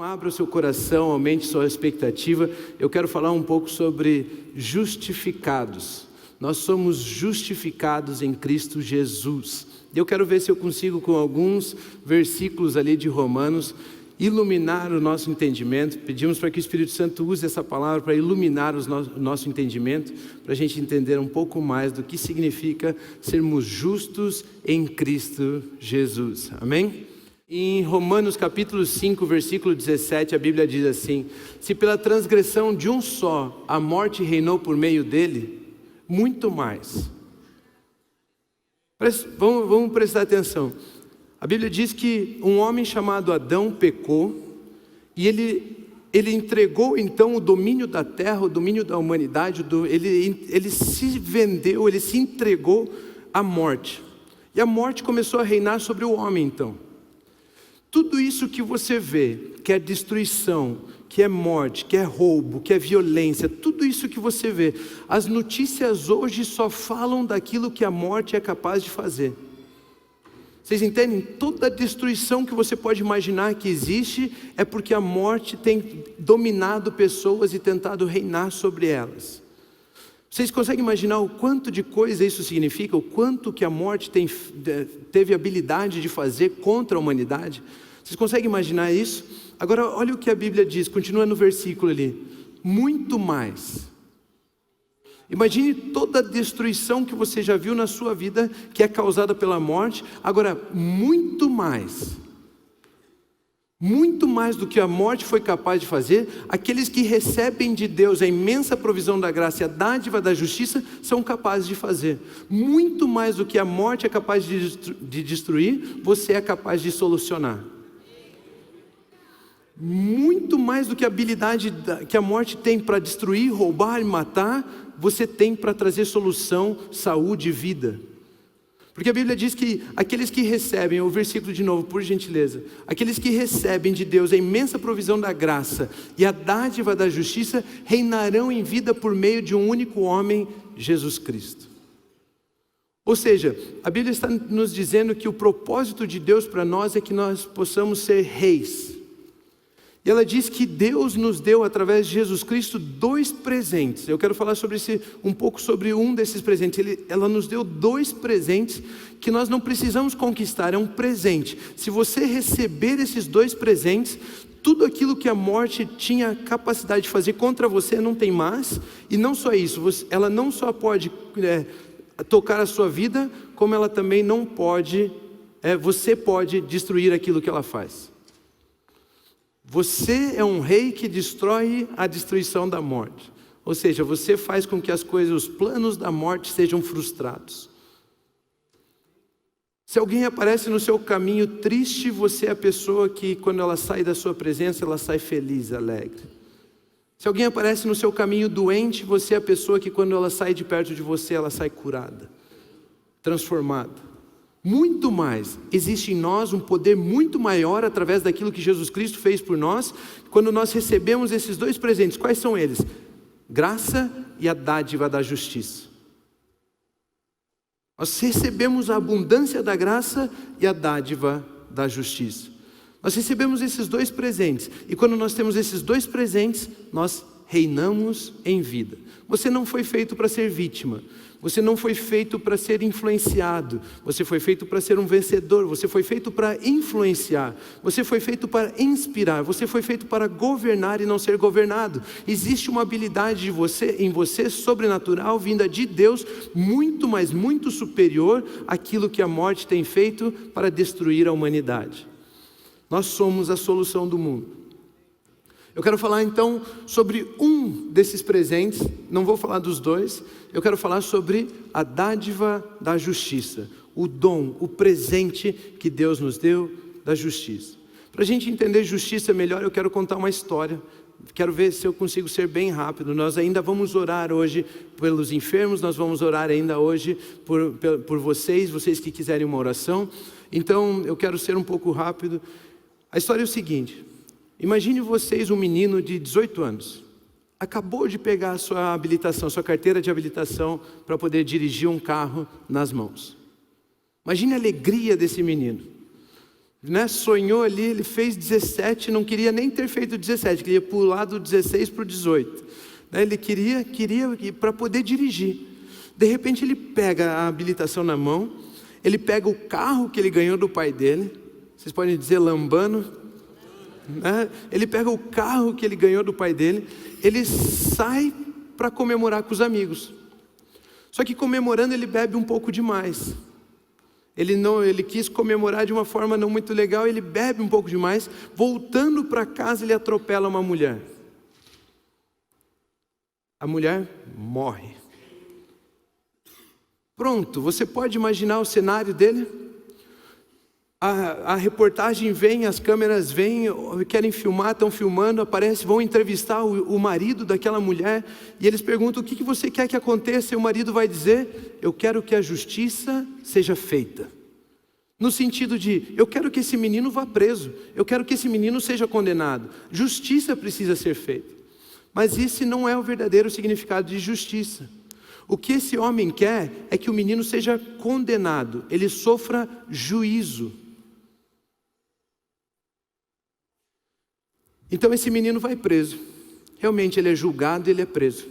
Então abra o seu coração, aumente sua expectativa. Eu quero falar um pouco sobre justificados. Nós somos justificados em Cristo Jesus. Eu quero ver se eu consigo, com alguns versículos ali de Romanos, iluminar o nosso entendimento. Pedimos para que o Espírito Santo use essa palavra para iluminar o nosso entendimento, para a gente entender um pouco mais do que significa sermos justos em Cristo Jesus. Amém? Em Romanos capítulo 5, versículo 17, a Bíblia diz assim: se pela transgressão de um só a morte reinou por meio dele, muito mais. Vamos prestar atenção. A Bíblia diz que um homem chamado Adão pecou e ele entregou então o domínio da terra, o domínio da humanidade, ele se vendeu, ele se entregou à morte. E a morte começou a reinar sobre o homem então. Tudo isso que você vê, que é destruição, que é morte, que é roubo, que é violência, tudo isso que você vê, as notícias hoje só falam daquilo que a morte é capaz de fazer. Vocês entendem? Toda a destruição que você pode imaginar que existe é porque a morte tem dominado pessoas e tentado reinar sobre elas. Vocês conseguem imaginar o quanto de coisa isso significa? O quanto que a morte teve habilidade de fazer contra a humanidade? Vocês conseguem imaginar isso? Agora olha o que a Bíblia diz, continua no versículo ali. Muito mais. Imagine toda a destruição que você já viu na sua vida, que é causada pela morte. Agora, muito mais do que a morte foi capaz de fazer, aqueles que recebem de Deus a imensa provisão da graça e a dádiva da justiça, são capazes de fazer. Muito mais do que a morte é capaz de destruir, você é capaz de solucionar. Muito mais do que a habilidade que a morte tem para destruir, roubar e matar, você tem para trazer solução, saúde e vida. Porque a Bíblia diz que aqueles que recebem, o versículo de novo, por gentileza, aqueles que recebem de Deus a imensa provisão da graça e a dádiva da justiça, reinarão em vida por meio de um único homem, Jesus Cristo. Ou seja, a Bíblia está nos dizendo que o propósito de Deus para nós é que nós possamos ser reis. E ela diz que Deus nos deu, através de Jesus Cristo, 2 presentes. Eu quero falar um pouco sobre um desses presentes. Ela nos deu 2 presentes que nós não precisamos conquistar, é um presente. Se você receber esses 2 presentes, tudo aquilo que a morte tinha capacidade de fazer contra você não tem mais. E não só isso, ela não só pode tocar a sua vida, como ela também não pode, você pode destruir aquilo que ela faz. Você é um rei que destrói a destruição da morte. Ou seja, você faz com que os planos da morte sejam frustrados. Se alguém aparece no seu caminho triste, você é a pessoa que, quando ela sai da sua presença, ela sai feliz, alegre. Se alguém aparece no seu caminho doente, você é a pessoa que, quando ela sai de perto de você, ela sai curada, transformada. Muito mais, existe em nós um poder muito maior através daquilo que Jesus Cristo fez por nós, quando nós recebemos esses 2 presentes. Quais são eles? Graça e a dádiva da justiça. Nós recebemos a abundância da graça e a dádiva da justiça. Nós recebemos esses 2 presentes, e quando nós temos esses 2 presentes, nós reinamos em vida. Você não foi feito para ser vítima. Você não foi feito para ser influenciado. Você foi feito para ser um vencedor. Você foi feito para influenciar. Você foi feito para inspirar. Você foi feito para governar e não ser governado. Existe uma habilidade em você sobrenatural, vinda de Deus, muito, mas muito superior àquilo que a morte tem feito para destruir a humanidade. Nós somos a solução do mundo. Eu quero falar então sobre um desses presentes, não vou falar dos 2, eu quero falar sobre a dádiva da justiça, o dom, o presente que Deus nos deu da justiça. Para a gente entender justiça melhor, eu quero contar uma história, quero ver se eu consigo ser bem rápido. Nós ainda vamos orar hoje pelos enfermos, nós vamos orar ainda hoje por vocês que quiserem uma oração, então eu quero ser um pouco rápido. A história é o seguinte: imagine vocês um menino de 18 anos, acabou de pegar a sua habilitação, sua carteira de habilitação para poder dirigir um carro nas mãos. Imagine a alegria desse menino. né? Sonhou ali, ele fez 17, não queria nem ter feito 17, queria pular do 16 para o 18. Né? Ele queria para poder dirigir. De repente ele pega a habilitação na mão, ele pega o carro que ele ganhou do pai dele, vocês podem dizer lambano, né? Ele pega o carro que ele ganhou do pai dele, ele sai para comemorar com os amigos. Só que comemorando ele bebe um pouco demais. Ele quis comemorar de uma forma não muito legal, ele bebe um pouco demais. Voltando para casa ele atropela uma mulher. A mulher morre. Pronto, você pode imaginar o cenário dele? A reportagem vem, as câmeras vêm, querem filmar, estão filmando, aparece, vão entrevistar o marido daquela mulher, e eles perguntam: o que você quer que aconteça? E o marido vai dizer: eu quero que a justiça seja feita. No sentido de, eu quero que esse menino vá preso, eu quero que esse menino seja condenado. Justiça precisa ser feita. Mas esse não é o verdadeiro significado de justiça. O que esse homem quer é que o menino seja condenado, ele sofra juízo. Então esse menino vai preso. Realmente ele é julgado e ele é preso.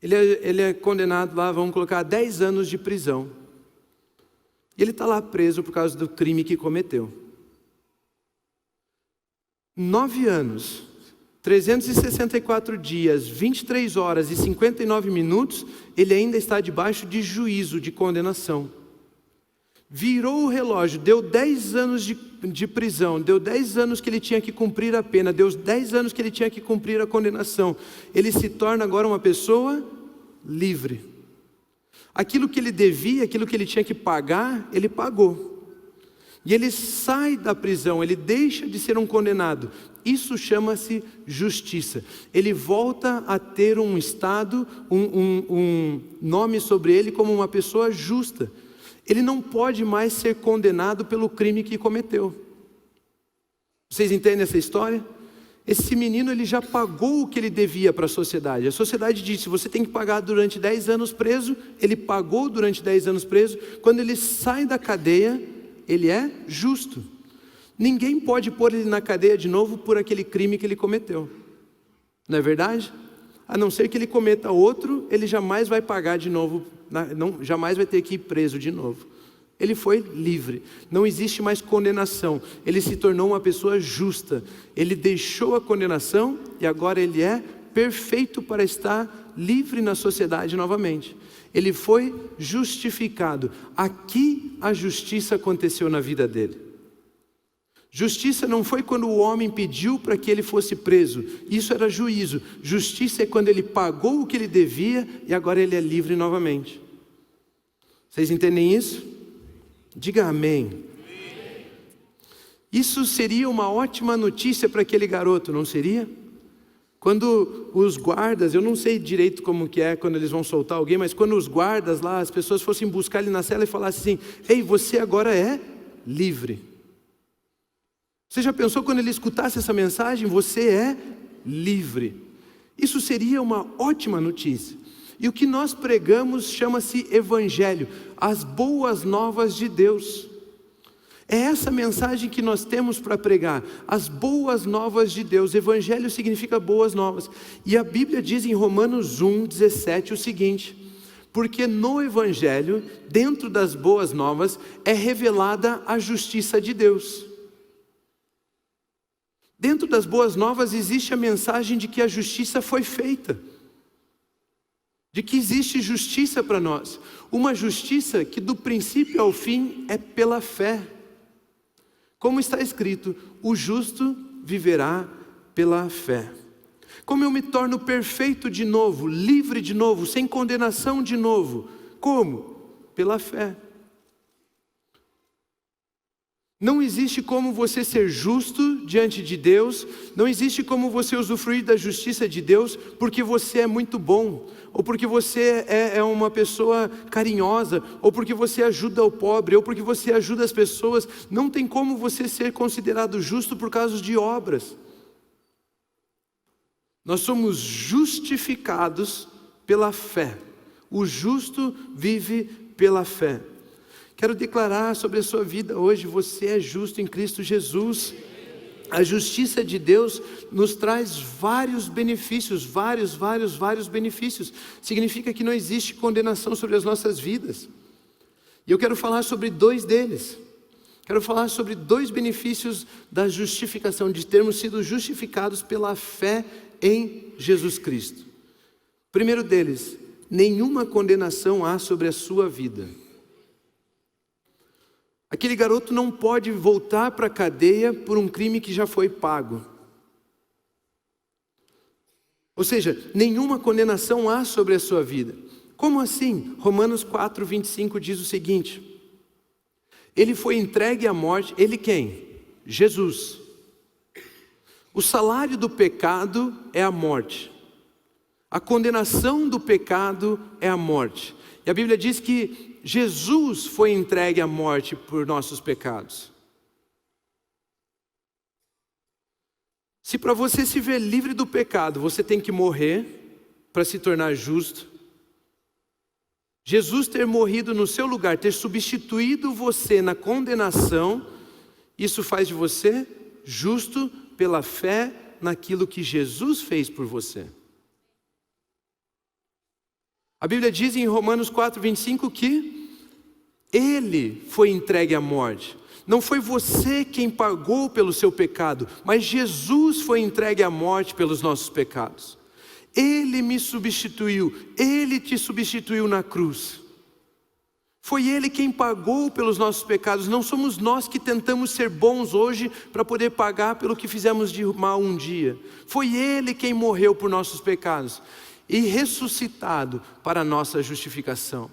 Ele é condenado lá, vamos colocar 10 anos de prisão. E ele está lá preso por causa do crime que cometeu. 9 anos, 364 dias, 23 horas e 59 minutos, ele ainda está debaixo de juízo, de condenação. Virou o relógio, deu 10 anos de prisão, deu 10 anos que ele tinha que cumprir a pena, deu 10 anos que ele tinha que cumprir a condenação. Ele se torna agora uma pessoa livre. Aquilo que ele devia, aquilo que ele tinha que pagar, ele pagou. E ele sai da prisão, ele deixa de ser um condenado. Isso chama-se justiça. Ele volta a ter um estado, um nome sobre ele como uma pessoa justa. Ele não pode mais ser condenado pelo crime que cometeu. Vocês entendem essa história? Esse menino ele já pagou o que ele devia para a sociedade. A sociedade disse: você tem que pagar durante 10 anos preso. Ele pagou durante 10 anos preso. Quando ele sai da cadeia, ele é justo. Ninguém pode pôr ele na cadeia de novo por aquele crime que ele cometeu. Não é verdade? A não ser que ele cometa outro, ele jamais vai pagar de novo, jamais vai ter que ir preso de novo. Ele foi livre, não existe mais condenação, ele se tornou uma pessoa justa, ele deixou a condenação e agora ele é perfeito para estar livre na sociedade novamente. Ele foi justificado. Aqui a justiça aconteceu na vida dele. Justiça não foi quando o homem pediu para que ele fosse preso, isso era juízo. Justiça é quando ele pagou o que ele devia e agora ele é livre novamente. Vocês entendem isso? Diga amém. Isso seria uma ótima notícia para aquele garoto, não seria? Quando os guardas, eu não sei direito como que é quando eles vão soltar alguém, mas quando os guardas lá, as pessoas fossem buscar ele na cela e falassem assim: ei, você agora é livre. Você já pensou quando ele escutasse essa mensagem? Você é livre. Isso seria uma ótima notícia. E o que nós pregamos chama-se Evangelho, as boas novas de Deus. É essa mensagem que nós temos para pregar, as boas novas de Deus. Evangelho significa boas novas. E a Bíblia diz em Romanos 1:17 o seguinte: porque no Evangelho, dentro das boas novas, é revelada a justiça de Deus. Dentro das boas novas existe a mensagem de que a justiça foi feita. De que existe justiça para nós. Uma justiça que do princípio ao fim é pela fé. Como está escrito: o justo viverá pela fé. Como eu me torno perfeito de novo, livre de novo, sem condenação de novo? Como? Pela fé. Não existe como você ser justo diante de Deus, não existe como você usufruir da justiça de Deus porque você é muito bom, ou porque você é uma pessoa carinhosa, ou porque você ajuda o pobre, ou porque você ajuda as pessoas. Não tem como você ser considerado justo por causa de obras. Nós somos justificados pela fé. O justo vive pela fé. Quero declarar sobre a sua vida hoje: você é justo em Cristo Jesus. A justiça de Deus nos traz vários benefícios, vários benefícios. Significa que não existe condenação sobre as nossas vidas. E eu quero falar sobre 2 deles. Quero falar sobre 2 benefícios da justificação, de termos sido justificados pela fé em Jesus Cristo. Primeiro deles, nenhuma condenação há sobre a sua vida. Aquele garoto não pode voltar para a cadeia por um crime que já foi pago. Ou seja, nenhuma condenação há sobre a sua vida. Como assim? Romanos 4:25 diz o seguinte: ele foi entregue à morte. Ele quem? Jesus. O salário do pecado é a morte. A condenação do pecado é a morte. E a Bíblia diz que Jesus foi entregue à morte por nossos pecados. Se para você se ver livre do pecado, você tem que morrer para se tornar justo, Jesus ter morrido no seu lugar, ter substituído você na condenação, isso faz de você justo pela fé naquilo que Jesus fez por você. A Bíblia diz em Romanos 4:25 que ele foi entregue à morte. Não foi você quem pagou pelo seu pecado, mas Jesus foi entregue à morte pelos nossos pecados. Ele me substituiu, ele te substituiu na cruz. Foi ele quem pagou pelos nossos pecados. Não somos nós que tentamos ser bons hoje para poder pagar pelo que fizemos de mal um dia. Foi ele quem morreu por nossos pecados e ressuscitado para a nossa justificação.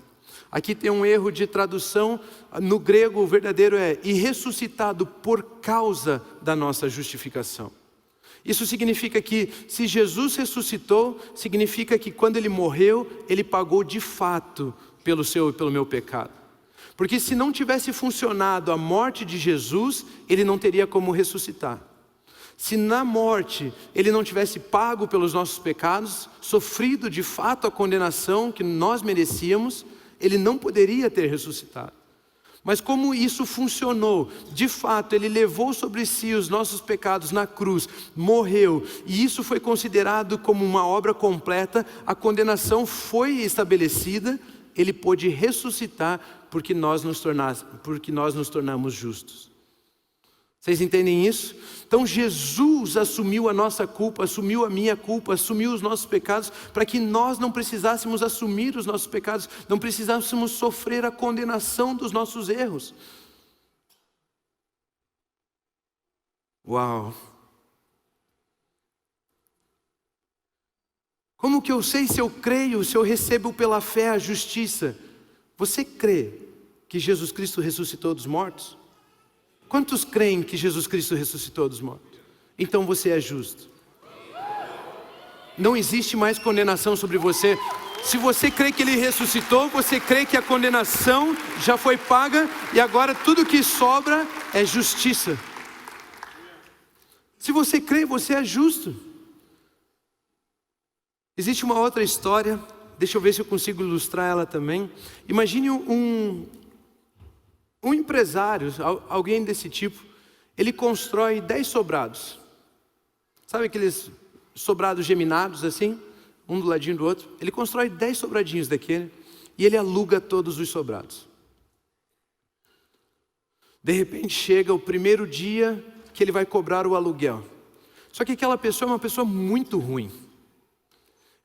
Aqui tem um erro de tradução, no grego o verdadeiro é "e ressuscitado por causa da nossa justificação". Isso significa que se Jesus ressuscitou, significa que quando ele morreu, ele pagou de fato pelo seu e pelo meu pecado. Porque se não tivesse funcionado a morte de Jesus, ele não teria como ressuscitar. Se na morte ele não tivesse pago pelos nossos pecados, sofrido de fato a condenação que nós merecíamos, ele não poderia ter ressuscitado. Mas como isso funcionou, de fato ele levou sobre si os nossos pecados na cruz, morreu, e isso foi considerado como uma obra completa, a condenação foi estabelecida, ele pôde ressuscitar porque nós nos tornamos justos. Vocês entendem isso? Então Jesus assumiu a nossa culpa, assumiu a minha culpa, assumiu os nossos pecados, para que nós não precisássemos assumir os nossos pecados, não precisássemos sofrer a condenação dos nossos erros. Uau! Como que eu sei se eu creio, se eu recebo pela fé a justiça? Você crê que Jesus Cristo ressuscitou dos mortos? Quantos creem que Jesus Cristo ressuscitou dos mortos? Então você é justo. Não existe mais condenação sobre você. Se você crê que Ele ressuscitou, você crê que a condenação já foi paga e agora tudo que sobra é justiça. Se você crê, você é justo. Existe uma outra história, deixa eu ver se eu consigo ilustrar ela também. Imagine um empresário, alguém desse tipo, ele constrói 10 sobrados. Sabe aqueles sobrados geminados assim? Um do ladinho do outro. Ele constrói 10 sobradinhos daquele e ele aluga todos os sobrados. De repente chega o primeiro dia que ele vai cobrar o aluguel. Só que aquela pessoa é uma pessoa muito ruim.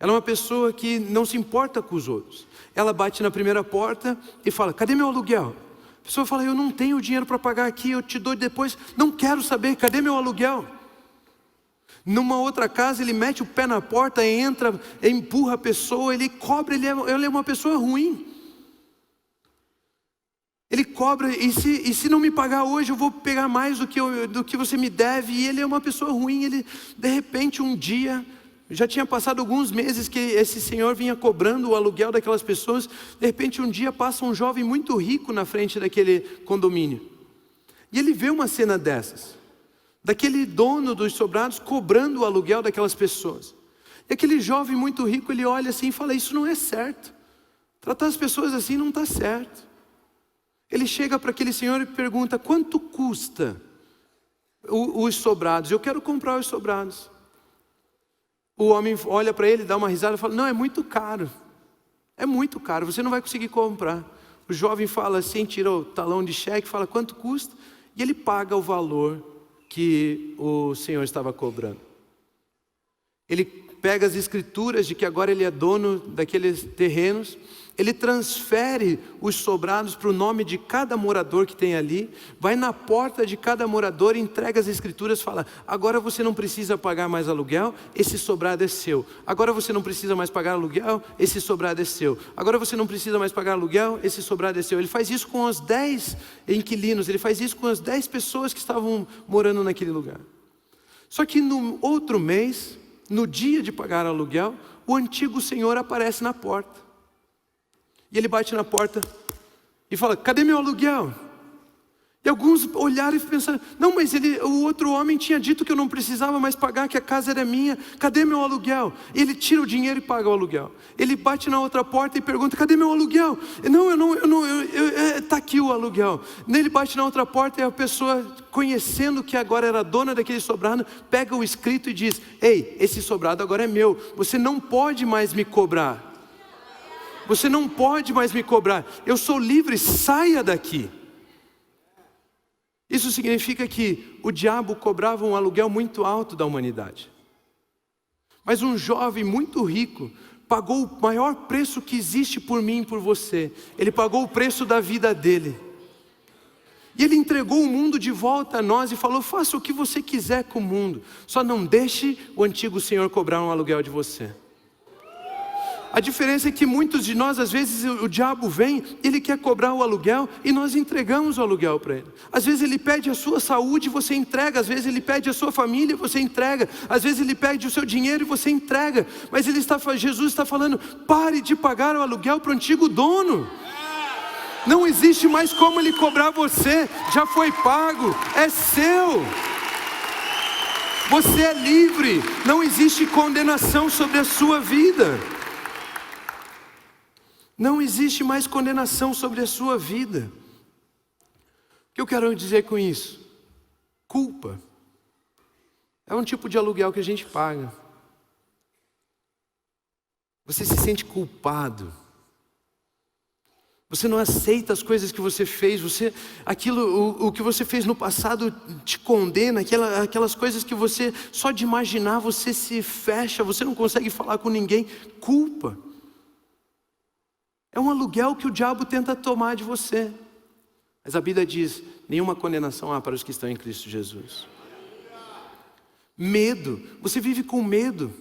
Ela é uma pessoa que não se importa com os outros. Ela bate na primeira porta e fala: cadê meu aluguel? A pessoa fala: eu não tenho dinheiro para pagar aqui, eu te dou depois. Não quero saber, cadê meu aluguel? Numa outra casa ele mete o pé na porta, entra, empurra a pessoa, ele cobra, ele é uma pessoa ruim. Ele cobra, e se não me pagar hoje eu vou pegar mais do que você me deve. E ele é uma pessoa ruim. Ele, de repente um dia, já tinha passado alguns meses que esse senhor vinha cobrando o aluguel daquelas pessoas. De repente um dia passa um jovem muito rico na frente daquele condomínio. E ele vê uma cena dessas, daquele dono dos sobrados cobrando o aluguel daquelas pessoas. E aquele jovem muito rico, ele olha assim e fala: isso não é certo. Tratar as pessoas assim não está certo. Ele chega para aquele senhor e pergunta: quanto custa os sobrados? Eu quero comprar os sobrados. O homem olha para ele, dá uma risada e fala: não, é muito caro. É muito caro, você não vai conseguir comprar. O jovem fala assim, tira o talão de cheque, fala: quanto custa? E ele paga o valor que o senhor estava cobrando. Ele pega as escrituras de que agora ele é dono daqueles terrenos, ele transfere os sobrados para o nome de cada morador que tem ali, vai na porta de cada morador, entrega as escrituras, fala: agora você não precisa pagar mais aluguel, esse sobrado é seu. Agora você não precisa mais pagar aluguel, esse sobrado é seu. Agora você não precisa mais pagar aluguel, esse sobrado é seu. Ele faz isso com os 10 inquilinos, ele faz isso com as 10 pessoas que estavam morando naquele lugar. Só que no outro mês, no dia de pagar aluguel, o antigo senhor aparece na porta. E ele bate na porta e fala: cadê meu aluguel? E alguns olharam e pensaram: não, mas o outro homem tinha dito que eu não precisava mais pagar, que a casa era minha. Cadê meu aluguel? E ele tira o dinheiro e paga o aluguel. Ele bate na outra porta e pergunta: cadê meu aluguel? Está aqui o aluguel. Ele bate na outra porta e a pessoa, conhecendo que agora era dona daquele sobrado, pega o escrito e diz: ei, esse sobrado agora é meu, você não pode mais me cobrar. Você não pode mais me cobrar, eu sou livre, saia daqui. Isso significa que o diabo cobrava um aluguel muito alto da humanidade. Mas um jovem muito rico pagou o maior preço que existe por mim e por você. Ele pagou o preço da vida dele. E ele entregou o mundo de volta a nós e falou: faça o que você quiser com o mundo, só não deixe o antigo senhor cobrar um aluguel de você. A diferença é que muitos de nós, às vezes o diabo vem, ele quer cobrar o aluguel e nós entregamos o aluguel para ele. Às vezes ele pede a sua saúde e você entrega, às vezes ele pede a sua família e você entrega, às vezes ele pede o seu dinheiro e você entrega. Mas Jesus está falando: pare de pagar o aluguel para o antigo dono. Não existe mais como ele cobrar você, já foi pago, é seu. Você é livre, não existe condenação sobre a sua vida. Não existe mais condenação sobre a sua vida. O que eu quero dizer com isso? Culpa é um tipo de aluguel que a gente paga. Você se sente culpado. Você não aceita as coisas que você fez. O que você fez no passado te condena. Aquelas coisas que você, só de imaginar, você se fecha. Você não consegue falar com ninguém. Culpa é um aluguel que o diabo tenta tomar de você. Mas a Bíblia diz: nenhuma condenação há para os que estão em Cristo Jesus. Medo, você vive com medo,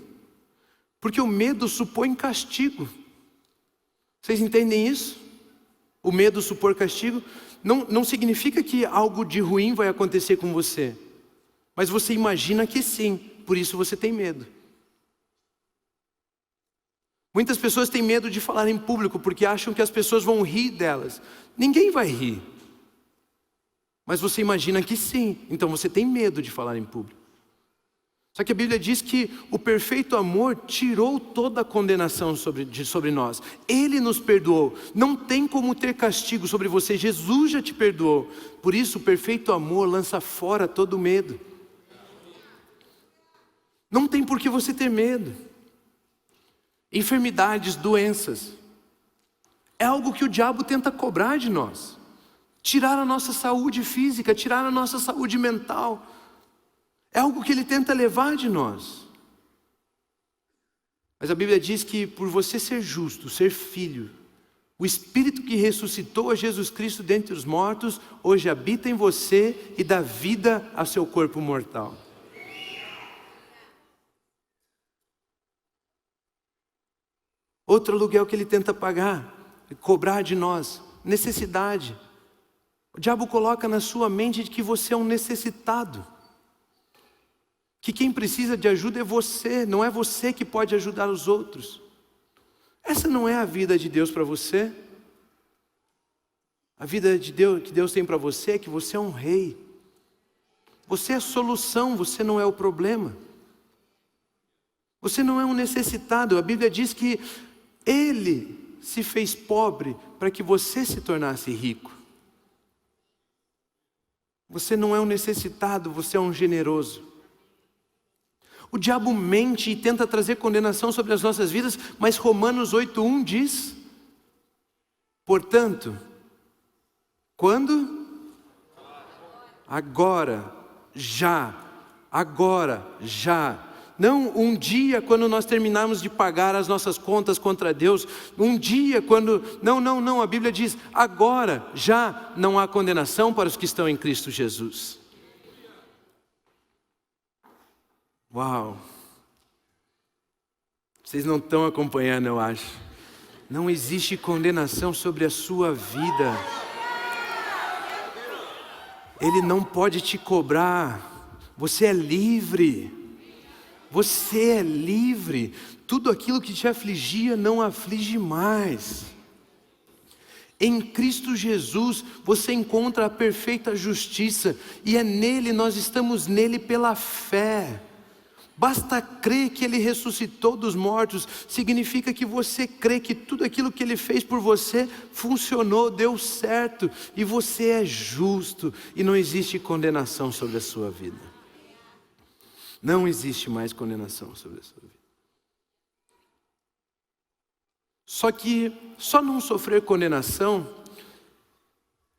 porque o medo supõe castigo. Vocês entendem isso? O medo supor castigo não significa que algo de ruim vai acontecer com você, mas você imagina que sim, por isso você tem medo. Muitas pessoas têm medo de falar em público porque acham que as pessoas vão rir delas. Ninguém vai rir. Mas você imagina que sim, então você tem medo de falar em público. Só que a Bíblia diz que o perfeito amor tirou toda a condenação sobre nós. Ele nos perdoou. Não tem como ter castigo sobre você. Jesus já te perdoou. Por isso o perfeito amor lança fora todo medo. Não tem por que você ter medo. Enfermidades, doenças, é algo que o diabo tenta cobrar de nós. Tirar a nossa saúde física, tirar a nossa saúde mental. É algo que ele tenta levar de nós. Mas a Bíblia diz que por você ser justo, ser filho, o Espírito que ressuscitou a Jesus Cristo dentre os mortos, hoje habita em você e dá vida a seu corpo mortal. Outro aluguel que ele tenta pagar, cobrar de nós, necessidade. O diabo coloca na sua mente de que você é um necessitado. Que quem precisa de ajuda é você, não é você que pode ajudar os outros. Essa não é a vida de Deus para você. A vida de Deus, que Deus tem para você é que você é um rei. Você é a solução, você não é o problema. Você não é um necessitado. A Bíblia diz que Ele se fez pobre para que você se tornasse rico. Você não é um necessitado, você é um generoso. O diabo mente e tenta trazer condenação sobre as nossas vidas, mas Romanos 8:1 diz: portanto, quando? Agora, já. Agora, já. Não um dia quando nós terminarmos de pagar as nossas contas contra Deus. Um dia quando... Não. A Bíblia diz: agora, já não há condenação para os que estão em Cristo Jesus. Uau! Vocês não estão acompanhando, eu acho. Não existe condenação sobre a sua vida. Ele não pode te cobrar. Você é livre. Você é livre. Tudo aquilo que te afligia não aflige mais. Em Cristo Jesus você encontra a perfeita justiça. E é nele, nós estamos nele pela fé. Basta crer que Ele ressuscitou dos mortos. Significa que você crê que tudo aquilo que Ele fez por você funcionou, deu certo. E você é justo. E não existe condenação sobre a sua vida. Não existe mais condenação sobre a sua vida. Só que só não sofrer condenação,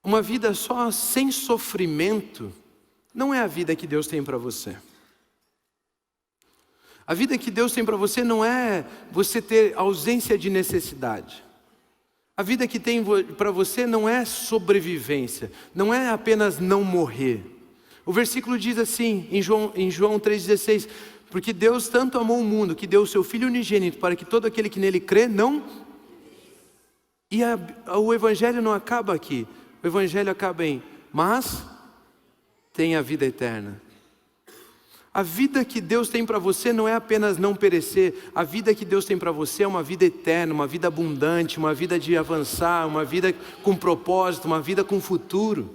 uma vida só sem sofrimento, não é a vida que Deus tem para você. A vida que Deus tem para você não é você ter ausência de necessidade. A vida que tem para você não é sobrevivência, não é apenas não morrer. O versículo diz assim, em João 3,16, porque Deus tanto amou o mundo, que deu o seu Filho unigênito, para que todo aquele que nele crê, não... E o Evangelho não acaba aqui, o Evangelho acaba em, mas tem a vida eterna. A vida que Deus tem para você não é apenas não perecer. A vida que Deus tem para você é uma vida eterna, uma vida abundante, uma vida de avançar, uma vida com propósito, uma vida com futuro.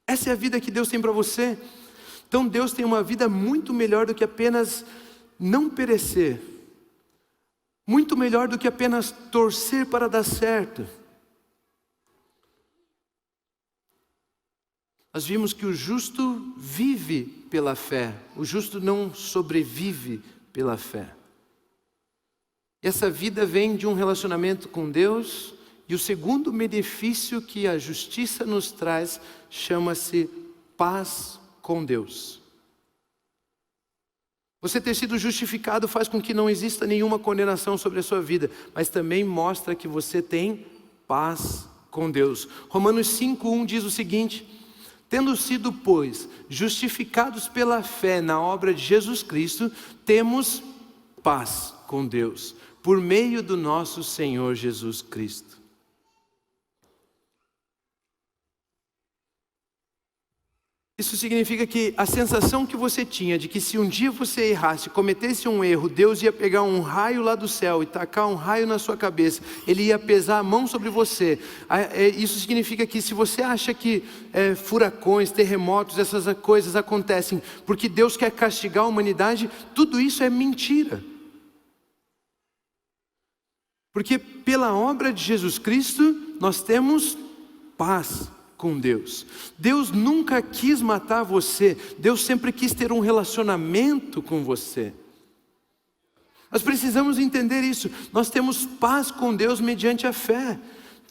Essa é a vida que Deus tem para você. Então Deus tem uma vida muito melhor do que apenas não perecer. Muito melhor do que apenas torcer para dar certo. Nós vimos que o justo vive pela fé. O justo não sobrevive pela fé. E essa vida vem de um relacionamento com Deus. E o segundo benefício que a justiça nos traz chama-se paz com Deus. Você ter sido justificado faz com que não exista nenhuma condenação sobre a sua vida, mas também mostra que você tem paz com Deus. Romanos 5:1 diz o seguinte: tendo sido, pois, justificados pela fé na obra de Jesus Cristo, temos paz com Deus, por meio do nosso Senhor Jesus Cristo. Isso significa que a sensação que você tinha de que se um dia você errasse, cometesse um erro, Deus ia pegar um raio lá do céu e tacar um raio na sua cabeça, Ele ia pesar a mão sobre você. Isso significa que se você acha que furacões, terremotos, essas coisas acontecem porque Deus quer castigar a humanidade, tudo isso é mentira. Porque pela obra de Jesus Cristo, nós temos paz com Deus. Deus nunca quis matar você. Deus sempre quis ter um relacionamento com você. Nós precisamos entender isso. Nós temos paz com Deus mediante a fé.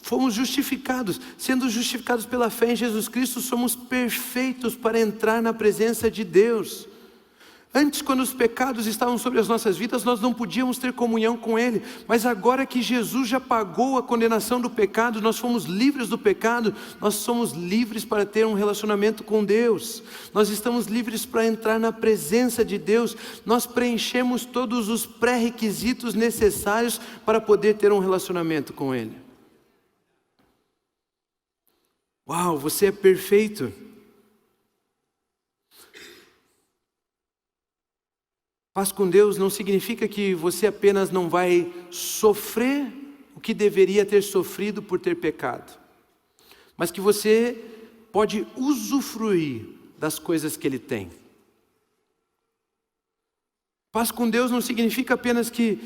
Fomos justificados. Sendo justificados pela fé em Jesus Cristo, somos perfeitos para entrar na presença de Deus. Antes, quando os pecados estavam sobre as nossas vidas, nós não podíamos ter comunhão com Ele. Mas agora que Jesus já pagou a condenação do pecado, nós fomos livres do pecado, nós somos livres para ter um relacionamento com Deus. Nós estamos livres para entrar na presença de Deus. Nós preenchemos todos os pré-requisitos necessários para poder ter um relacionamento com Ele. Uau, você é perfeito. Paz com Deus não significa que você apenas não vai sofrer o que deveria ter sofrido por ter pecado, mas que você pode usufruir das coisas que Ele tem. Paz com Deus não significa apenas que,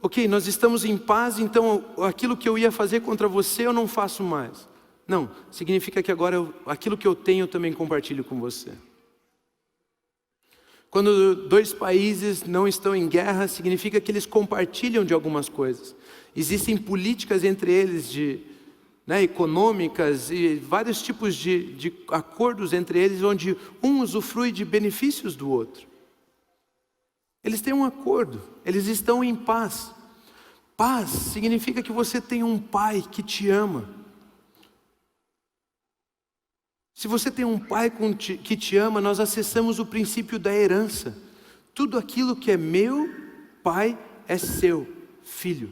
ok, nós estamos em paz, então aquilo que eu ia fazer contra você eu não faço mais. Não, significa que agora aquilo que eu tenho eu também compartilho com você. Quando dois países não estão em guerra, significa que eles compartilham de algumas coisas. Existem políticas entre eles econômicas e vários tipos de acordos entre eles, onde um usufrui de benefícios do outro. Eles têm um acordo, eles estão em paz. Paz significa que você tem um pai que te ama. Se você tem um pai que te ama, nós acessamos o princípio da herança. Tudo aquilo que é meu, pai, é seu, filho.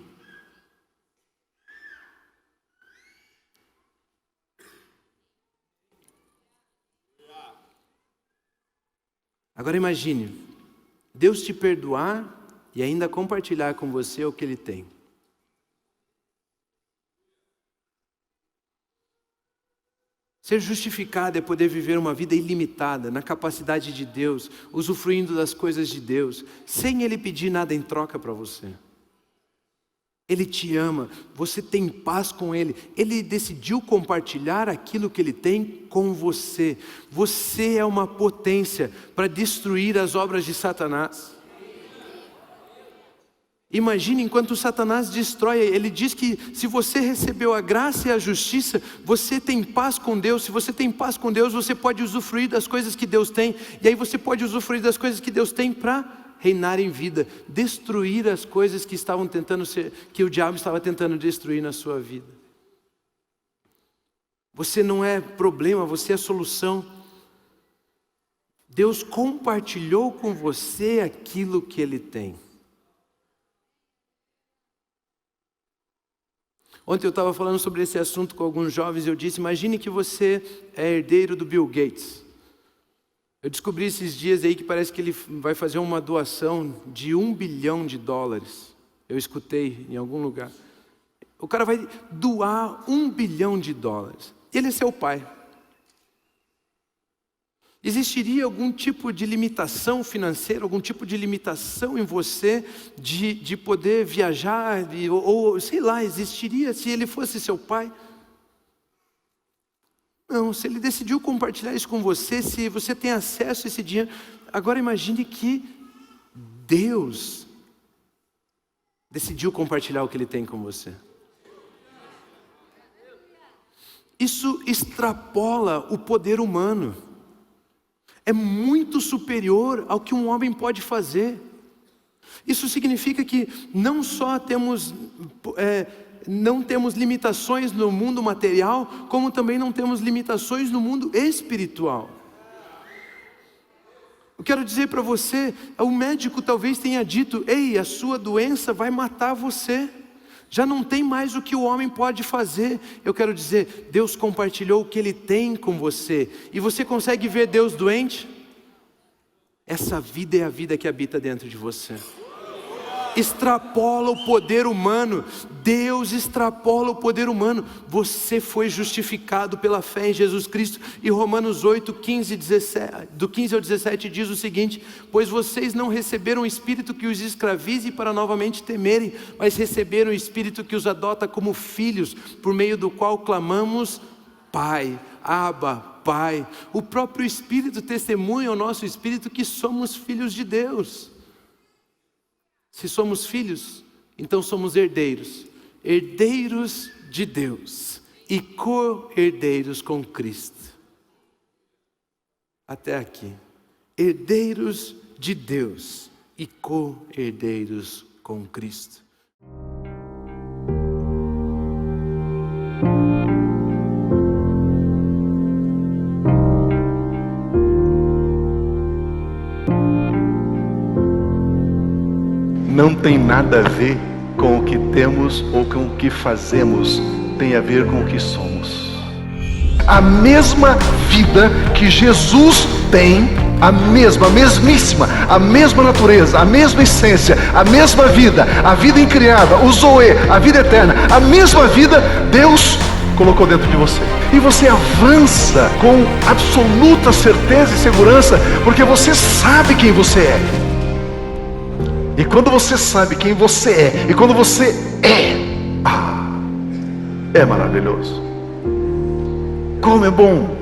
Agora imagine, Deus te perdoar e ainda compartilhar com você o que Ele tem. Ser justificado é poder viver uma vida ilimitada, na capacidade de Deus, usufruindo das coisas de Deus, sem Ele pedir nada em troca para você. Ele te ama, você tem paz com Ele. Ele decidiu compartilhar aquilo que Ele tem com você. Você é uma potência para destruir as obras de Satanás. Imagine enquanto Satanás destrói, ele diz que se você recebeu a graça e a justiça, você tem paz com Deus. Se você tem paz com Deus, você pode usufruir das coisas que Deus tem. E aí você pode usufruir das coisas que Deus tem para reinar em vida, destruir as coisas que o diabo estava tentando destruir na sua vida. Você não é problema, você é solução. Deus compartilhou com você aquilo que Ele tem. Ontem eu estava falando sobre esse assunto com alguns jovens e eu disse, imagine que você é herdeiro do Bill Gates. Eu descobri esses dias aí que parece que ele vai fazer uma doação de $1 bilhão. Eu escutei em algum lugar. O cara vai doar $1 bilhão. Ele é seu pai. Existiria algum tipo de limitação financeira, algum tipo de limitação em você de poder viajar, ou sei lá, existiria se ele fosse seu pai? Não, se ele decidiu compartilhar isso com você, se você tem acesso a esse dinheiro, agora imagine que Deus decidiu compartilhar o que Ele tem com você. Isso extrapola o poder humano. É muito superior ao que um homem pode fazer. Isso significa que não só não temos limitações no mundo material, como também não temos limitações no mundo espiritual. Eu quero dizer para você, o médico talvez tenha dito, ei, a sua doença vai matar você. Já não tem mais o que o homem pode fazer. Eu quero dizer, Deus compartilhou o que Ele tem com você. E você consegue ver Deus doente? Essa vida é a vida que habita dentro de você. Extrapola o poder humano. Deus extrapola o poder humano. Você foi justificado pela fé em Jesus Cristo. E Romanos 8, 15, 17, do 15 ao 17 diz o seguinte: pois vocês não receberam o Espírito que os escravize para novamente temerem, mas receberam o Espírito que os adota como filhos, por meio do qual clamamos, Pai, Abba, Pai. O próprio Espírito testemunha ao nosso Espírito que somos filhos de Deus. Se somos filhos, então somos herdeiros, herdeiros de Deus e co-herdeiros com Cristo. Até aqui, herdeiros de Deus e co-herdeiros com Cristo. Não tem nada a ver com o que temos ou com o que fazemos, tem a ver com o que somos. A mesma vida que Jesus tem, a mesmíssima, a mesma natureza, a mesma essência, a mesma vida, a vida incriada, o Zoe, a vida eterna, a mesma vida Deus colocou dentro de você. E você avança com absoluta certeza e segurança, porque você sabe quem você é. E quando você sabe quem você é, e quando você é maravilhoso. Como é bom